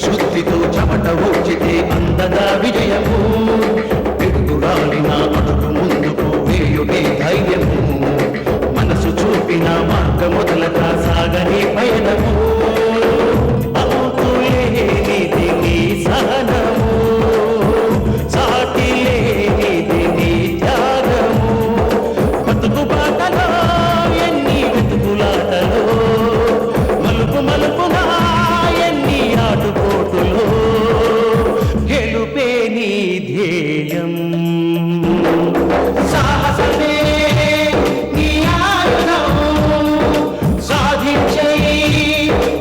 శుద్ధితో చెమట ఊచితే అందదా విజయము పెట్టురాలిన అడుగు ముందుకు వేయుటే ధైర్యము మనసు చూపిన మార్గ మొదలక సాగని పయనము అవుతులేనిది నీ సహనము సాటి లేనిది నీ త్యాగము బతుకు బాటలో ఎన్ని వెతుకులాటలో మలుపు మలుపున ఎన్ని ఆటుపోటులో గెలుపే నీ ధ్యేయం సాహసమే నీ ఆయుధం సాధించే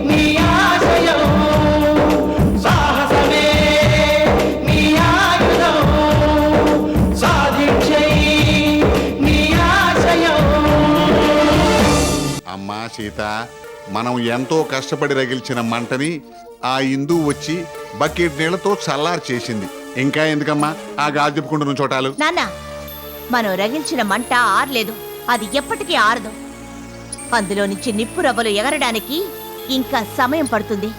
నీ ఆశయం సాహసమే నీ ఆయుధం సాధించే నీ ఆశయం. అమ్మా సీత, మనం ఎంతో కష్టపడి రగిల్చిన మంటని ఆ ఇందు వచ్చి బకెట్ నీళ్లతో చల్లారు చేసింది. ఇంకా ఎందుకమ్మా ఆ గాలి తిప్పుకుంటున్న చోటాలు? నాన్న, మనం రగిల్చిన మంట ఆరలేదు, అది ఎప్పటికీ ఆరదు. అందులో నుంచి నిప్పు రవ్వలు ఎగరడానికి ఇంకా సమయం పడుతుంది.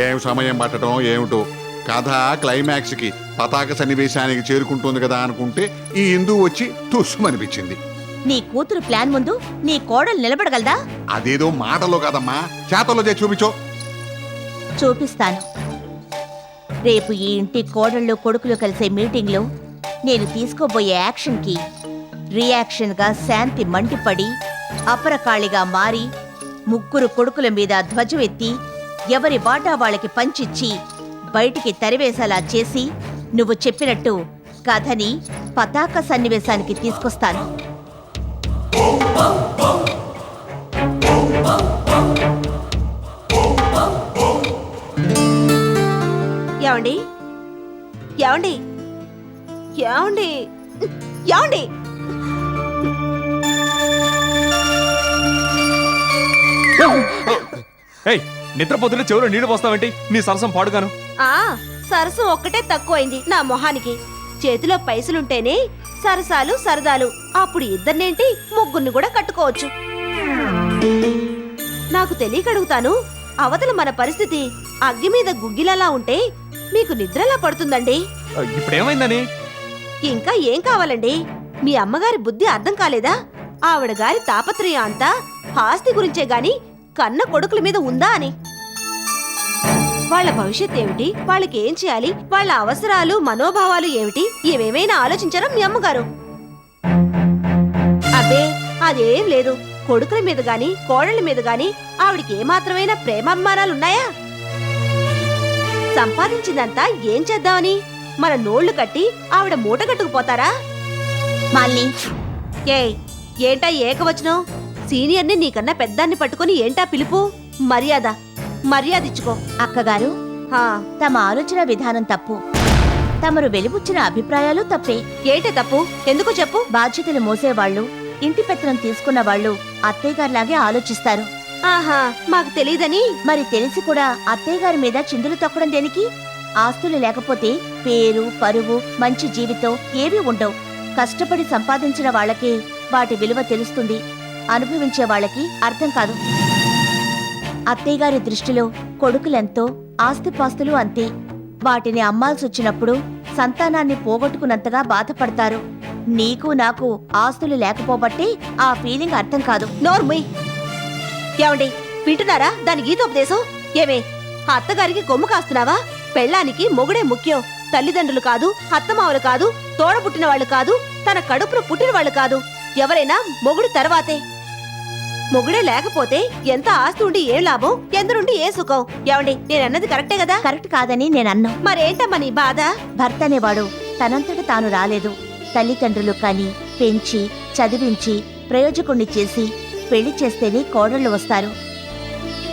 ఏం సమయం పట్టడం ఏమిటో, కథ క్లైమాక్స్ కి పతాక సన్నివేశానికి చేరుకుంటుంది కదా అనుకుంటే ఈ ఇందు వచ్చి తుస్సుమనిపించింది. నీ కూతురు ప్లాన్ ముందు నీ కోడలు నిలబడగలదా? అదేదో మాటలో కాదమ్మా, చేతల్లో చేసి చూపించో. చూపిస్తాను. రేపు ఈ ఇంటి కోడళ్ళు కొడుకులు కలిసే మీటింగ్లో నేను తీసుకోబోయే యాక్షన్కి రియాక్షన్గా శాంతి మండిపడి అపరకాళిగా మారి ముగ్గురు కొడుకుల మీద ధ్వజం ఎత్తి ఎవరి వాటా వాళ్ళకి పంచిచ్చి బయటికి తరివేసేలా చేసి నువ్వు చెప్పినట్టు కథని పతాక సన్నివేశానికి తీసుకొస్తాను. ఏమండి ఏమండి ఏమండి ఏమండి నిద్రపోతున్న చెవులో నీళ్లు పోస్తావేంటి? నీ సరసం పాడుగాను. సరసం ఒక్కటే తక్కువైంది నా మొహానికి. చేతిలో పైసలుంటేనే సరసాలు సరదాలు. అప్పుడు ఇద్దరినేంటి ముగ్గురిని కూడా కట్టుకోవచ్చు. నాకు తెలియక అడుగుతాను, అవతల మన పరిస్థితి అగ్గి మీద గుగ్గిలలా ఉంటే మీకు నిద్రలా పడుతుందండి? ఇప్పుడేమైందని? ఇంకా ఏం కావాలండి? మీ అమ్మగారి బుద్ధి అర్థం కాలేదా? ఆవిడ గారి తాపత్రయం అంతా ఆస్తి గురించే గాని కన్న కొడుకుల మీద ఉందా అని. వాళ్ళ భవిష్యత్ ఏమిటి, వాళ్ళకి ఏం చేయాలి, వాళ్ళ అవసరాలు మనోభావాలు ఏమిటి, ఏమేమైనా ఆలోచించారా మీ అమ్మగారు? అబ్బే అదేం లేదు. కొడుకుల మీద గాని కోడళ్ళ మీద గాని ఆవిడికి ఏమాత్రమైనా ప్రేమాభిమానాలున్నాయా? సంపాదించిందంతా ఏం చేద్దామని మన నోళ్లు కట్టి ఆవిడ మూట కట్టుకుపోతారా? మాలిని, ఏంటా ఏకవచనం? సీనియర్ని నీకన్నా పెద్దాన్ని పట్టుకుని ఏంటా పిలుపు? మర్యాద ఇచ్చుకో. అక్కగారు, తమ ఆలోచన విధానం తప్పు. తమరు వెలిబుచ్చిన అభిప్రాయాలు తప్పే. ఏంటే తప్పు? ఎందుకు చెప్పు. బాధ్యతలు మోసేవాళ్లు, ఇంటి పెత్తనం తీసుకున్న వాళ్ళు అత్తయ్యగారిలాగే ఆలోచిస్తారు. ఆహా మాకు తెలీదని. మరి తెలిసి కూడా అత్తయ్య గారి మీద చిందులు తొక్కడం దేనికి? ఆస్తులు లేకపోతే పేరు, పరువు, మంచి జీవితం ఏవీ ఉండవు. కష్టపడి సంపాదించిన వాళ్ళకే వాటి విలువ తెలుస్తుంది. అనుభవించే వాళ్ళకి అర్థం కాదు. అత్తయ్య గారి దృష్టిలో కొడుకులెంతో, ఆస్తిపాస్తులు అంతే. వాటిని అమ్మాల్సొచ్చినప్పుడు సంతానాన్ని పోగొట్టుకున్నంతగా బాధపడతారు. నీకు నాకు ఆస్తులు లేకపోబట్టి ఆ ఫీలింగ్ అర్థం కాదు. నోర్ముయ్. ఏమండి వింటున్నారా దాని గీతోపదేశం? ఏమే అత్తగారికి కొమ్ము కాస్తున్నావా? పెళ్ళానికి మొగుడే ముఖ్యం. తల్లిదండ్రులు కాదు, అత్తమావలు కాదు, తోడబుట్టిన వాళ్ళు కాదు, తన కడుపున పుట్టిన వాళ్ళు కాదు. ఎవరైనా మొగుడు తర్వాతే. మొగుడే లేకపోతే ఎంత ఆస్తి ఉండి ఏం లాభం, ఎందరుండి ఏ సుఖం? ఏమండి నేనన్నది కరెక్టే కదా? కరెక్ట్ కాదని నేనన్నా. మరేంటమ్మా నీ బాధ? భర్త అనేవాడు తనంతట తాను రాలేదు. తల్లిదండ్రులు కని, పెంచి, చదివించి, ప్రయోజకుణ్ణి చేసి పెళ్లి చేస్తేనే కోడళ్లు వస్తారు.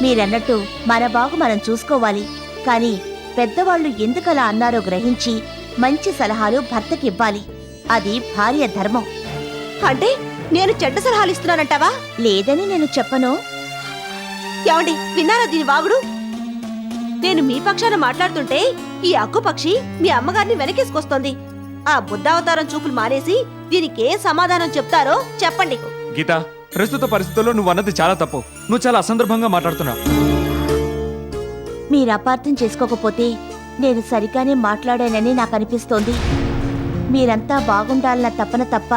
మీరన్నట్టు మన బాగు మనం చూసుకోవాలి. కాని పెద్దవాళ్లు ఎందుకలా అన్నారో గ్రహించి మంచి సలహాలు భర్తకివ్వాలి. అది భార్య ధర్మం. అంటే నేను చెడ్డ సలహాలు ఇస్తున్నానంటావా? లేదని నేను చెప్పను. ఏమండి విన్నారా దీని వాగుడు? నేను మీ పక్షాన మాట్లాడుతుంటే ఈ అక్కుపక్షి మీ అమ్మగారిని వెనకేసుకొస్తోంది. ఆ బుద్ధావతారం చూపులు మానేసి దీనికేం సమాధానం చెప్తారో చెప్పండి. గీత, ప్రస్తుత పరిస్థితుల్లో నువ్వు అన్నది చాలా తప్పు. నువ్వు చాలా అసందర్భంగా మాట్లాడుతున్నావు. మీరు అపార్థం చేసుకోకపోతే నేను సరిగానే మాట్లాడానని నాకు అనిపిస్తోంది. మీరంతా బాగుండాలన్న తపన తప్ప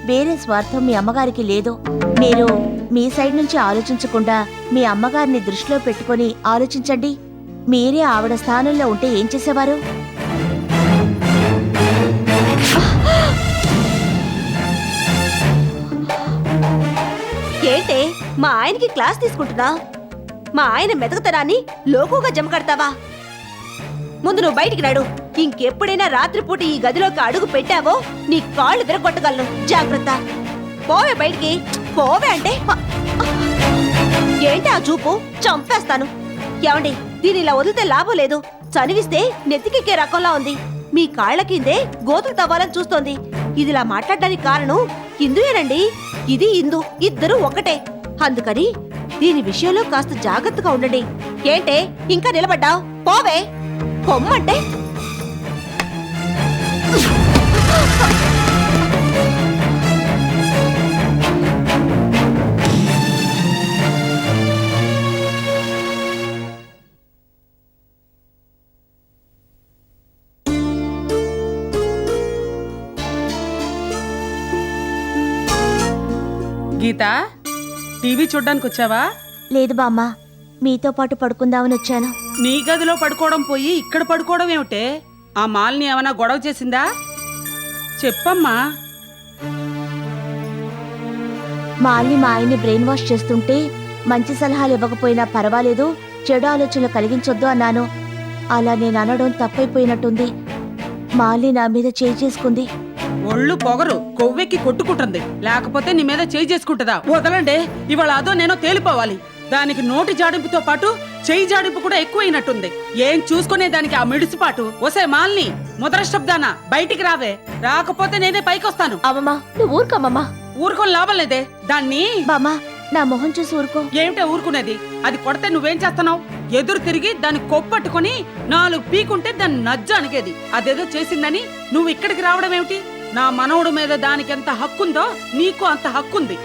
వేరే స్వార్థం మీ అమ్మగారికి లేదు. మీరు మీ సైడ్ నుంచి ఆలోచించకుండా మీ అమ్మగారిని దృష్టిలో పెట్టుకొని ఆలోచించండి. మీరే ఆవిడ స్థానంలో ఉంటే ఏం చేసేవారు? ఏంటే మా ఆయనకి క్లాస్ తీసుకుంటున్నా? మా ఆయన మెతకతనాన్ని లోకుగా జమకడతావా? ముందు నువ్వు బయటికి రాడు. ఇంకెప్పుడైనా రాత్రిపూట ఈ గదిలోకి అడుగు పెట్టావో నీ కాళ్ళు విరగొట్టగలను. జాగ్రత్త. పోవే బయటికి. పోవే అంటే ఏంటి ఆ చూపు? చంపేస్తాను. ఏమండి దీని ఇలా వదిలితే లాభం లేదు. చనివిస్తే నెత్తికెక్కే రకంలా ఉంది. మీ కాళ్ల కిందే గోతులు తవ్వాలని చూస్తోంది. ఇదిలా మాట్లాడడానికి కారణం ఇందుయేనండి. ఇది ఇందు ఇద్దరు ఒకటే. అందుకని దీని విషయంలో కాస్త జాగ్రత్తగా ఉండండి. ఏంటే ఇంకా నిలబడ్డావు? పోవే. కొమ్మంటే గీత, టీవీ చూడ్డానికి వచ్చావా? లేదు బామ్మ, మీతో పాటు పడుకుందామని వచ్చాను. నీ గదిలో పడుకోవడం పోయి ఇక్కడ పడుకోవడం ఏమిటే? ఆ మాల్ని ఏమైనా గొడవ చేసిందా? చెప్పమ్మా. మాల్ని మా ఆయన్ని బ్రెయిన్ వాష్ చేస్తుంటే మంచి సలహాలు ఇవ్వకపోయినా పర్వాలేదు, చెడు ఆలోచనలు కలిగించొద్దు అన్నాను. అలా నేను అనడం తప్పైపోయినట్టుంది. మాల్ని నా మీద చేయి చేసుకుంది. ఒళ్ళు పొగరు కొవ్వెక్కి కొట్టుకుంటుంది. లేకపోతే నీ మీద చేయి చేసుకుంటుందా? వదలండి. ఇవాళ అదో నేనో తేలిపోవాలి. దానికి నోటి జాడింపుతో పాటు చేయి జాడింపు కూడా ఎక్కువైనట్టుంది. ఏం చూసుకునే దానికి ఆ మిడిసిపాటు. ఒసే మాల్ని, ముదరష్టబ్దానా, బయటికి రావే. రాకపోతే నేనే పైకొస్తాను. అమ్మమ్మా నువ్వు ఊరుకోమమ్మా. ఊరుకొని లాభం లేదే. దాన్ని బామ్మా నా మొహం చూసి ఊరుకో. ఏమిటే ఊరుకునేది? అది కొడితే నువ్వేం చేస్తున్నావు? ఎదురు తిరిగి దాన్ని కొప్పట్టుకుని 4 పీకుంటే దాన్ని నజ్జు అనిగేది. అదేదో చేసిందని నువ్వు ఇక్కడికి రావడం ఏమిటి? నా మనవుడు మీద దానికి ఎంత హక్కుందో నీకు అంత హక్కుంది.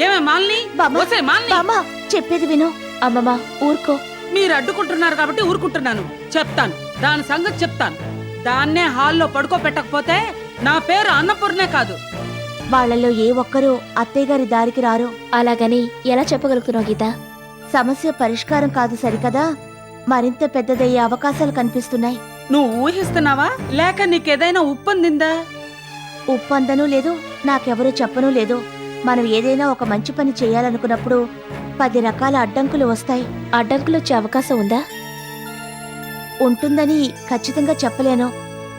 ఏమే మాల్ని? ఒసే మాల్ని, బామ్మా చెప్పేది విను. అమ్మమ్మా ఊరుకో. మీరు అడ్డుకుంటున్నారు కాబట్టి ఊరుకుంటున్నాను. చెప్తాను, దాని సంగతి చెప్తాను. దాన్నే హాల్లో పడుకోబెట్టకపోతే నా పేరు అన్నపూర్ణే కాదు. వాళ్ళలో ఏ ఒక్కరూ అత్తయ్య గారి దారికి రారు. అలాగని ఎలా చెప్పగలుగుతున్నావు గీత? సమస్య పరిష్కారం కాదు సరికదా, మరింత పెద్దదయ్యే అవకాశాలు కనిపిస్తున్నాయి. నువ్వు ఊహిస్తున్నావా లేక నీకేదైనా ఉప్పొందిందా? ఉప్పందనూ లేదు, నాకెవరూ చెప్పనూ లేదు. మనం ఏదైనా ఒక మంచి పని చేయాలనుకున్నప్పుడు 10 రకాల అడ్డంకులు వస్తాయి. అడ్డంకులు వచ్చే అవకాశం ఉందా? ఉంటుందని ఖచ్చితంగా చెప్పలేను.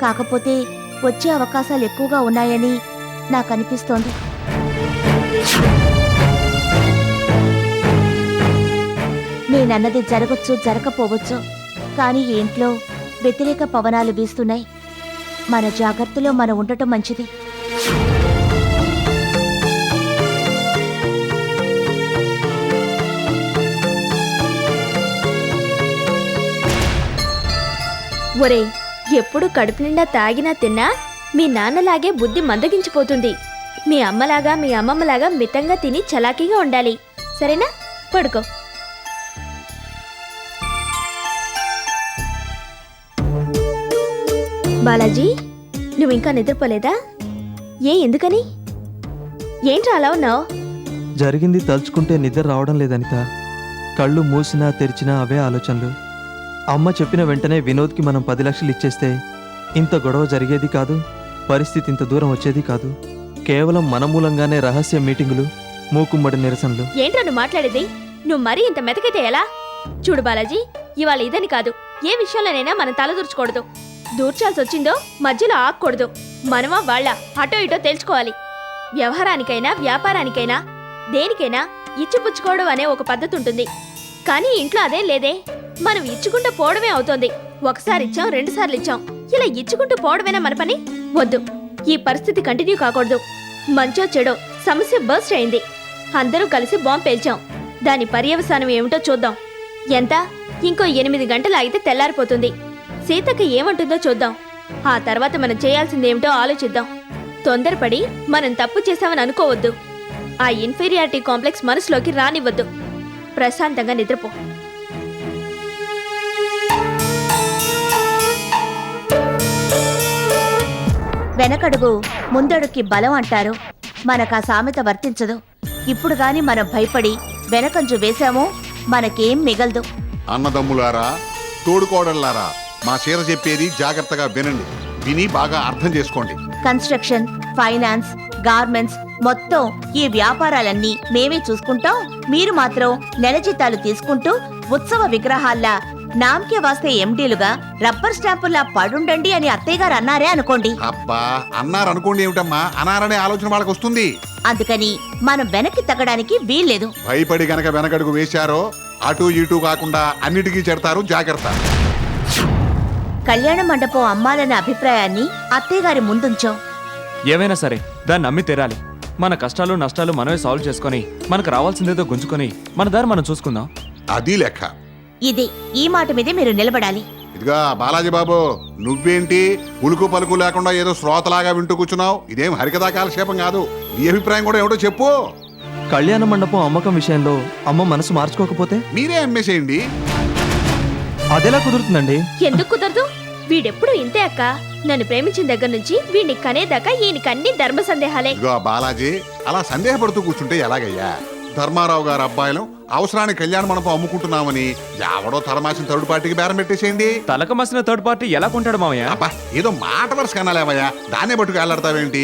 కాకపోతే వచ్చే అవకాశాలు ఎక్కువగా ఉన్నాయని నాకు అనిపిస్తోంది. నేనన్నది జరగచ్చు, జరగపోవచ్చు. కానీ ఇంట్లో వ్యతిరేక పవనాలు వీస్తున్నాయి. మన జాగ్రత్తలో మనం ఉండటం మంచిది. ఒరే ఎప్పుడు కడుపు నిండా తాగినా తిన్నా మీ నాన్నలాగే బుద్ధి మందగించిపోతుంది. మీ అమ్మలాగా మీ అమ్మమ్మలాగా మితంగా తిని చలాకీగా ఉండాలి. సరేనా? పడుకో. బాలాజీ, నువ్వు ఇంకా నిద్రపోలేదా? ఎందుకని? ఏంట్రా అలా ఉన్నావు? జరిగింది తలుచుకుంటే నిద్ర రావడం లేదనిత. కళ్ళు మూసినా తెరిచినా అవే ఆలోచనలు. అమ్మ చెప్పిన వెంటనే వినోద్కి మనం 10 లక్షలు ఇచ్చేస్తే ఇంత గొడవ జరిగేది కాదు, పరిస్థితి ఇంత దూరం వచ్చేది కాదు. కేవలం మన మూలంగానే రహస్య మీటింగులు, మూకుమ్మడి నిరసనలు. ఏంట్రా నువ్వు మాట్లాడేది? నువ్వు మరీ ఇంత మెతకైతే ఎలా? చూడు బాలాజీ, ఇవాళ ఇదని కాదు, ఏ విషయంలోనైనా మనం తలదూర్చకూడదు. దూర్చాల్సి వచ్చిందో మధ్యలో ఆగకూడదు. మనమా వాళ్ళ అటో ఇటో తెలుసుకోవాలి. వ్యవహారానికైనా వ్యాపారానికైనా దేనికైనా ఇచ్చిపుచ్చుకోవడం అనే ఒక పద్ధతి ఉంటుంది. కానీ ఇంట్లో అదేం లేదే. మనం ఇచ్చుకుంటూ పోవడమే అవుతోంది. ఒకసారి ఇచ్చాం, 2 సార్లు ఇచ్చాం, ఇలా ఇచ్చుకుంటూ పోవడమేనా మన పని? వద్దు, ఈ పరిస్థితి కంటిన్యూ కాకూడదు. మంచో చెడో సమస్య బర్స్ట్ అయింది. అందరూ కలిసి బాంబు పేల్చాం. దాని పర్యవసానం ఏమిటో చూద్దాం. ఎంత? ఇంకో 8 గంటలు అయితే తెల్లారిపోతుంది. సీతక్క ఏమంటుందో చూద్దాం. ఆ తర్వాత మనం చేయాల్సిందేమిటో ఆలోచిద్దాం. తొందరపడి మనం తప్పు చేశామని అనుకోవద్దు. ఆ ఇన్ఫీరియారిటీ కాంప్లెక్స్ మనసులోకి రానివ్వద్దు. ప్రశాంతంగా నిద్రపో. వెనకడుగు ముందడుక్కి బలం అంటారు. మనకు ఆ సామెత వర్తించదు. ఇప్పుడు గాని మనం భయపడి వెనకంజు వేశామో మనకేం మిగలదు. అన్నదమ్ములారా, తోడుకోడళ్లారా, మా చీర చెప్పేది జాగ్రత్తగా వినండి. విని బాగా అర్థం చేసుకోండి. కన్స్ట్రక్షన్, ఫైనాన్స్, గార్మెంట్స్ మొత్తం ఈ వ్యాపారాలన్నీ మేమే చూసుకుంటాం. మీరు మాత్రం నెల జీతాలు తీసుకుంటూ ఉత్సవ విగ్రహాల్లా నామకే వాస్తే ఎండీలుగా రబ్బర్ స్టాంపుల్లా పడుండండి అని అత్తయ్య గారు అన్నారే అనుకోండి. అబ్బా, అన్నారనుకోండి ఏమిటమ్మా, అనారనే ఆలోచన వాళ్ళకి వస్తుంది. అందుకని మనం వెనక్కి తగ్గడానికి వీల్లేదు. భయపడి గనక వెనకడుగు వేశారో అటు ఇటు కాకుండా అన్నిటికీ చెడతారు. జాగ్రత్త. కళ్యాణ మండపం అమ్మాలన్న అభిప్రాయాన్ని అత్తయ్య గారి ముందుంచాం. ఏవైనా సరే దాన్ని నమ్మి తీరాలి. మన కష్టాలు నష్టాలు మనమే సాల్వ్ చేసుకొని మనకు రావాల్సిందేదో గుంజుకొని మన దారి మనం చూసుకుందాం. అది లెక్క. ఇది ఈ మాట మీదే మీరు నిలబడాలి. ఇదిగా బాలాజీ బాబు, నువ్వేంటి ఉలుకు పలుకు లేకుండా ఏదో శ్రోతలాగా వింటూ కూర్చున్నావు? ఇదేం హరికథా కాలక్షేపం కాదు. నీ అభిప్రాయం కూడా ఏమిటో చెప్పు. కళ్యాణ మండపం అమ్మకం విషయంలో అమ్మ మనసు మార్చుకోకపోతే మీరే అమ్మేసేయండి. అదెలా కుదురుతుందండి? ఎందుకు కుదరదు? వీడెప్పుడు ఇంతే అక్క. నన్ను ప్రేమించిన దగ్గర నుంచి వీడిని కనేదాకా ఈయనకన్నీ ధర్మ సందేహాలే. ఇదిగో బాలాజీ, అలా సందేహపడుతూ కూర్చుంటే ఎలాగయ్యా? ధర్మారావు గారు అబ్బాయిలు అవసరానికి కళ్యాణ మండపం అమ్ముకుంటున్నామని ఎవడో తలమాసిన థర్డ్ పార్టీకి బేరం పెట్టేసేయండి. తలక మసిన థర్డ్ పార్టీ ఎలా కొంటాడు మామయ్య? అబ్బా, ఏదో మాట వరుస కన్నాలేవయ్యా, దాన్నే పట్టుకు వెళ్ళాడతావేంటి?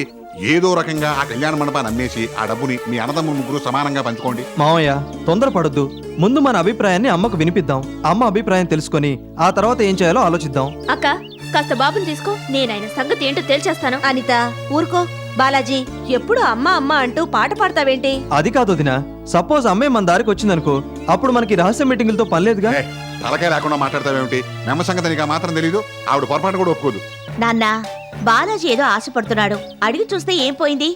ఏదో రకంగా ఆ కళ్యాణ మండపాన్ని అమ్మేసి ఆ డబ్బుని మీ అన్నదమ్ములు ముగ్గురు సమానంగా పంచుకోండి. మావయ్య, తొందరపడొద్దు. ముందు మన అభిప్రాయాన్ని అమ్మకు వినిపిద్దాం. అమ్మ అభిప్రాయం తెలుసుకొని ఆ తర్వాత ఏం చేయాలో ఆలోచిద్దాం. అక్క, కాస్త బాబుని తీసుకో, నేను ఆయన సంగతి ఏంటో తేల్చేస్తాను. అనిత, ఊరుకో. బాలాజీ, ఎప్పుడు అమ్మ అమ్మ అంటూ పాట పాడతావేంటి? అది కాదు వదినా. సపోజ్ అమ్మే మన దారికి వచ్చిందనుకో, అప్పుడు మనకి రహస్య మీటింగులతో పనిలేదుగా. ఏయ్, తలకాయ లేకుండా మాట్లాడతావేమిటి? మెమ్మ సంగతి నీకు మాత్రం తెలీదు. ఆవిడ పొరపాటు కూడా ఒప్పుకోదు. నాన్న, బాలాజీ ఏదో ఆశపడుతున్నాడు. అడిగి చూస్తే ఏం పోయింది?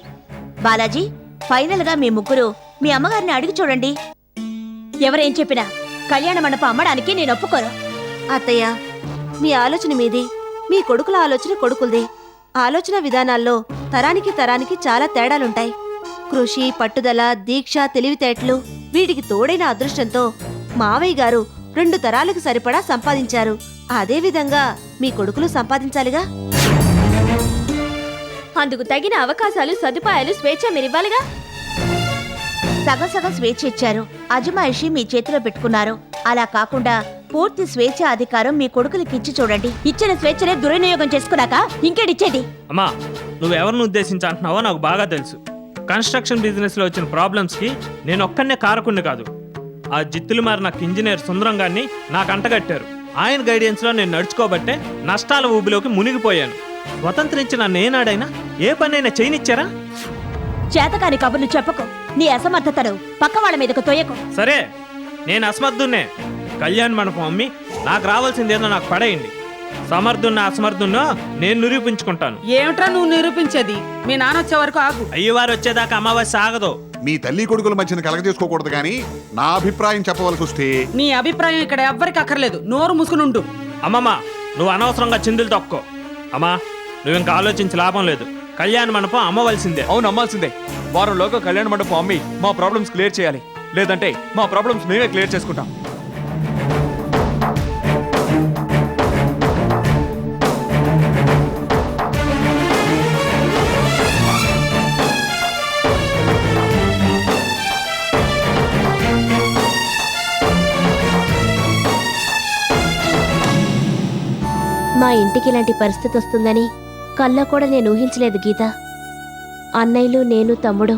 బాలాజీ, ఫైనల్ గా మీ ముగ్గురు మీ అమ్మగారిని అడిగి చూడండి. ఎవరేం చెప్పినా కళ్యాణ మండపం అమ్మడానికి నేను ఒప్పుకోను. అత్తయ్య, మీ ఆలోచన మీది, మీ కొడుకుల ఆలోచన కొడుకులది. ఆలోచన విధానాల్లో తరానికి తరానికి చాలా తేడాలుంటాయి. కృషి, పట్టుదల, దీక్ష, తెలివితేటలు వీటికి తోడైన అదృష్టంతో మావయ్య గారు 2 తరాలకు సరిపడా సంపాదించారు. అదే విధంగా మీ కొడుకులు సంపాదించాలిగా. అందుకు తగిన అవకాశాలు, సదుపాయాలు, స్వేచ్ఛ మీరివ్వాలిగా. సగం సగం స్వేచ్ఛ ఇచ్చారు, అజమాయిషి మీ చేతిలో పెట్టుకున్నారు. అలా కాకుండా పూర్తి స్వేచ్ఛ అధికారం మీ కొడుకులకి ఇచ్చి చూడండి. ఇచ్చిన స్వేచ్ఛనే దుర్వినియోగం చేసుకున్నాక ఇంకేడిచ్చేది? అమ్మా, నువ్వెవరిని ఉద్దేశించి అంటున్నావో నాకు బాగా తెలుసు. కన్స్ట్రక్షన్ బిజినెస్లో వచ్చిన ప్రాబ్లమ్స్కి నేను ఒక్కనే కారకుణ్ణి కాదు. ఆ జిత్తులు మారి నాకు ఇంజనీర్ సుందరం గారిని నాకు అంటగట్టారు. ఆయన గైడెన్స్లో నేను నడుచుకోబట్టే నష్టాల ఊబిలోకి మునిగిపోయాను. స్వతంత్రించిన నేనాడైనా ఏ పనైనా చేయనిచ్చారా? చేతకాని కబుర్లు చెప్పకు. నీ అసమర్థతను పక్క వాళ్ళ మీదకు తోయకు. సరే, నేను అసమర్థున్నే. కళ్యాణ్ మండపం అమ్మి నాకు రావాల్సిందేదో నాకు పడేయండి. సమర్థున్నా అసమర్థున్నా నేను నిరూపించుకుంటాను. ఏమిట్రా నువ్వు నిరూపించేది? మీ నాన్న వచ్చే వరకు ఆగు. అయ్యవారు వచ్చేదాకా అమావాస్య ఆగదు. మీ తల్లి కొడుకుల మధ్యన కలగజేసుకోకూడదు కానీ నా అభిప్రాయం చెప్పవలసి వస్తే నీ అభిప్రాయం ఇక్కడ ఎవ్వరికి అక్కర్లేదు. నోరు మూసుకునుండు. అమ్మమ్మ, నువ్వు అనవసరంగా చిందులు తప్పుకో. అమ్మా నువ్వు ఇంకా ఆలోచించి లాభం లేదు. కళ్యాణ మండపం అమ్మవలసిందే. అవును అమ్మాల్సిందే. వారంలోగా కళ్యాణ మండపం అమ్మి మా ప్రాబ్లమ్స్ క్లియర్ చేయాలి. లేదంటే మా ప్రాబ్లమ్స్ మేమే క్లియర్ చేసుకుంటాం. మా ఇంటికి ఇలాంటి పరిస్థితి వస్తుందని కల్లో కూడా నేను ఊహించలేదు గీత. అన్నయ్యలు నేను తమ్ముడు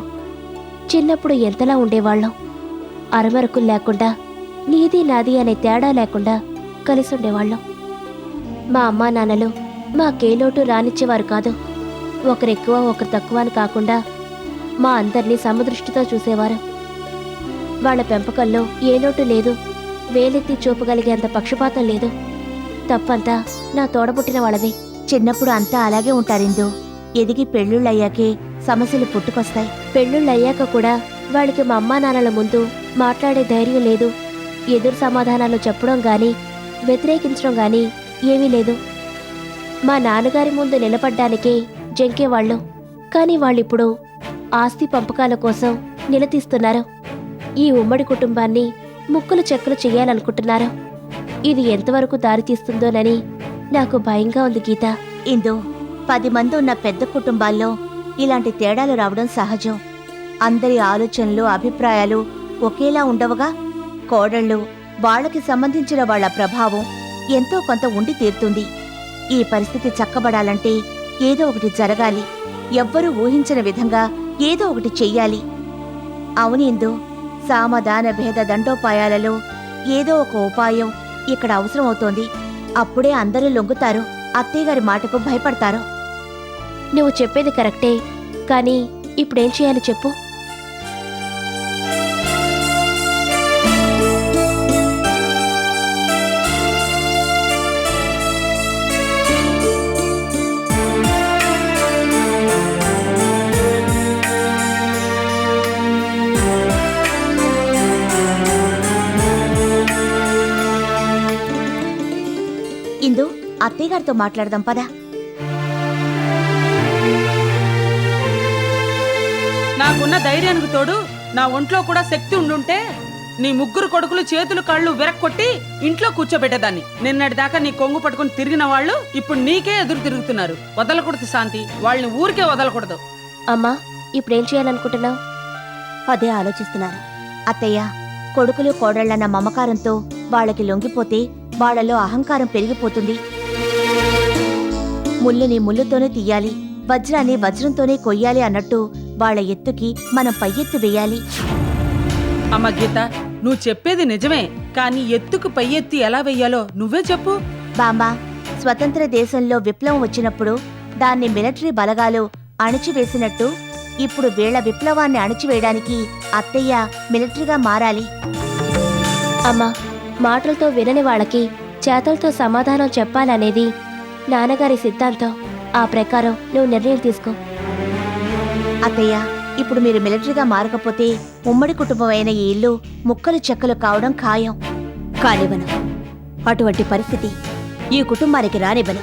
చిన్నప్పుడు ఎంతలా ఉండేవాళ్ళం. అరమరకులు లేకుండా నీది నాది అనే తేడా లేకుండా కలిసి ఉండేవాళ్ళం. మా అమ్మా నాన్నలు మాకేలోటు రానిచ్చేవారు కాదు. ఒకరెక్కువ ఒకరు తక్కువ అని కాకుండా మా అందరినీ సమదృష్టితో చూసేవారు. వాళ్ళ పెంపకంలో ఏ లోటు లేదు. వేలెత్తి చూపగలిగేంత పక్షపాతం లేదు. తప్పంతా నా తోడబుట్టిన వాళ్ళది. చిన్నప్పుడు అంతా అలాగే ఉంటారిందు. ఎదిగి పెళ్ళిళ్ళయ్యాకే సమస్యలు పుట్టుకొస్తాయి. పెళ్ళిళ్ళయ్యాక కూడా వాళ్ళకి మా అమ్మా నాన్నల ముందు మాట్లాడే ధైర్యం లేదు. ఎదురు సమాధానాలు చెప్పడం గాని వ్యతిరేకించడం గాని ఏమీ లేదు. మా నాన్నగారి ముందు నిలబడ్డానికే జంకేవాళ్ళు. కానీ వాళ్ళిప్పుడు ఆస్తి పంపకాల కోసం నిలదీస్తున్నారు. ఈ ఉమ్మడి కుటుంబాన్ని ముక్కలు చెక్కలు చెయ్యాలనుకుంటున్నారు. ఇది ఎంతవరకు దారితీస్తుందోనని నాకు భయంగా ఉంది గీత. ఇందు 10 మంది ఉన్న పెద్ద కుటుంబాల్లో ఇలాంటి తేడాలు రావడం సహజం. అందరి ఆలోచనలు అభిప్రాయాలు ఒకేలా ఉండవుగా. కోడళ్ళు వాళ్ళకి సంబంధించిన వాళ్ళ ప్రభావం ఎంతో కొంత ఉండి తీరుతుంది. ఈ పరిస్థితి చక్కబడాలంటే ఏదో ఒకటి జరగాలి. ఎవ్వరూ ఊహించని విధంగా ఏదో ఒకటి చెయ్యాలి. అవును ఇందు, సామధాన భేద దండోపాయాలలో ఏదో ఒక ఉపాయం ఇక్కడ అవసరం అవుతోంది. అప్పుడే అందరూ లొంగుతారు, అత్తయ్యగారి మాటకు భయపడతారు. నువ్వు చెప్పేది కరెక్టే, కానీ ఇప్పుడేం చేయాలి చెప్పు. ఇందు, అత్తయ్యగారితో మాట్లాడదాం పదా. నాకున్న ధైర్యానికి తోడు నా ఒంట్లో కూడా శక్తి ఉండుంటే నీ ముగ్గురు కొడుకులు చేతులు కళ్ళు విరక్కొట్టి ఇంట్లో కూర్చోబెట్టేదాన్ని. నిన్నటిదాకా నీ కొంగు పట్టుకుని తిరిగిన వాళ్ళు ఇప్పుడు నీకే ఎదురు తిరుగుతున్నారు. వదలకూడదు శాంతి, వాళ్ళని ఊరికే వదలకూడదు. అమ్మా ఇప్పుడేం చేయాలనుకుంటున్నావు? అదే ఆలోచిస్తున్నాను. అత్తయ్య, కొడుకులు కోడళ్లన్న మమకారంతో వాళ్ళకి లొంగిపోతే వాళ్ళలో అహంకారం పెరిగిపోతుంది. ముల్లుని ముల్లుతోనే తీయాలి, వజ్రాన్ని వజ్రంతోనే కొయ్యాలి అన్నట్టు వాళ్ళ ఎత్తుకి మనం పై ఎత్తు వేయాలి. అమ్మ గీత, నువ్వు చెప్పేది నిజమే, కానీ ఎత్తుకు పై ఎత్తి ఎలా వెయ్యాలో నువ్వే చెప్పు. బామ్మా, స్వతంత్ర దేశంలో విప్లవం వచ్చినప్పుడు దాన్ని మిలిటరీ బలగాలు అణిచివేసినట్టు ఇప్పుడు వీళ్ల విప్లవాన్ని అణిచివేయడానికి అత్తయ్య మిలిటరీగా మారాలి. అమ్మా మాటలతో వినని వాళ్ళకి చేతలతో సమాధానం చెప్పాలనేది నాన్నగారి సిద్ధాంతం. ఆ ప్రకారం నువ్వు నిర్ణయం తీసుకో. అత్తయ్య, ఇప్పుడు మీరు మిలిటరీగా మారకపోతే ఉమ్మడి కుటుంబం అయిన ఈ ఇల్లు ముక్కలు చెక్కలు కావడం ఖాయం. కానివ్వను. అటువంటి పరిస్థితి ఈ కుటుంబానికి రానివ్వను.